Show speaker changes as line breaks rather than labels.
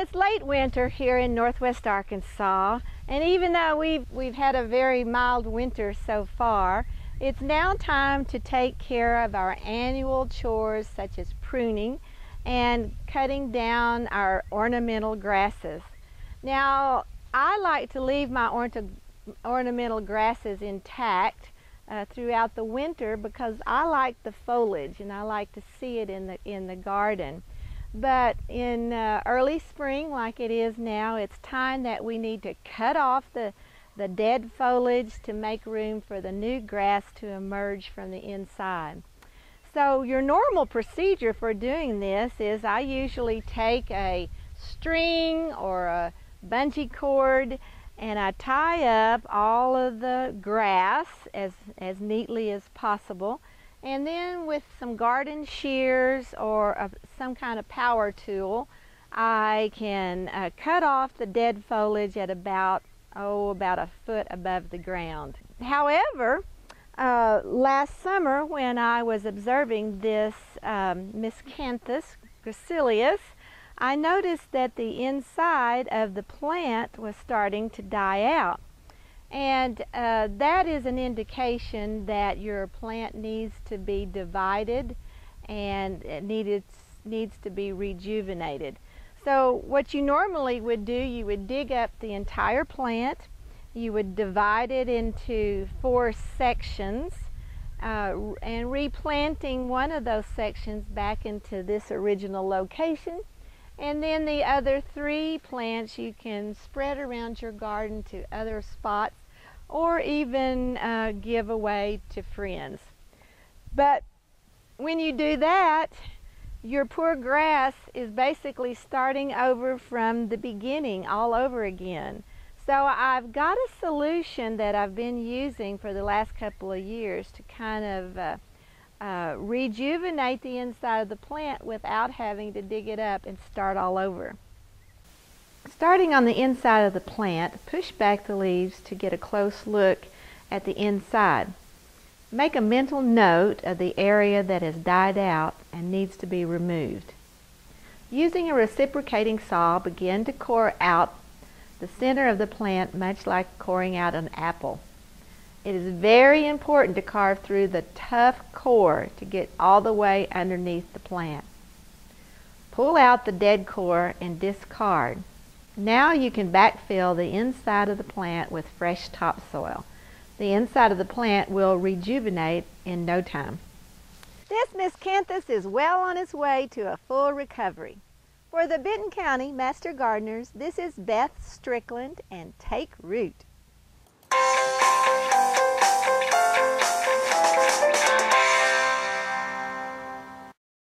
it's late winter here in northwest Arkansas, and even though we've had a very mild winter so far, it's now time to take care of our annual chores such as pruning and cutting down our ornamental grasses. Now, I like to leave my ornamental grasses intact throughout the winter because I like the foliage and I like to see it in the garden. But in early spring, like it is now, it's time that we need to cut off the dead foliage to make room for the new grass to emerge from the inside. So your normal procedure for doing this is I usually take a string or a bungee cord and I tie up all of the grass as neatly as possible. And then with some garden shears or some kind of power tool, I can cut off the dead foliage at about a foot above the ground. However, last summer when I was observing this Miscanthus gracilius, I noticed that the inside of the plant was starting to die out. And that is an indication that your plant needs to be divided and it needs to be rejuvenated. So what you normally would do, you would dig up the entire plant, you would divide it into 4 sections, and replanting one of those sections back into this original location. And then the other 3 plants you can spread around your garden to other spots or even give away to friends. But when you do that, your poor grass is basically starting over from the beginning all over again. So I've got a solution that I've been using for the last couple of years to kind of rejuvenate the inside of the plant without having to dig it up and start all over. Starting on the inside of the plant, push back the leaves to get a close look at the inside. Make a mental note of the area that has died out and needs to be removed. Using a reciprocating saw, begin to core out the center of the plant, much like coring out an apple. It is very important to carve through the tough core to get all the way underneath the plant. Pull out the dead core and discard. Now you can backfill the inside of the plant with fresh topsoil. The inside of the plant will rejuvenate in no time. This Miscanthus is well on its way to a full recovery. For the Benton County Master Gardeners, this is Beth Strickland, and take root.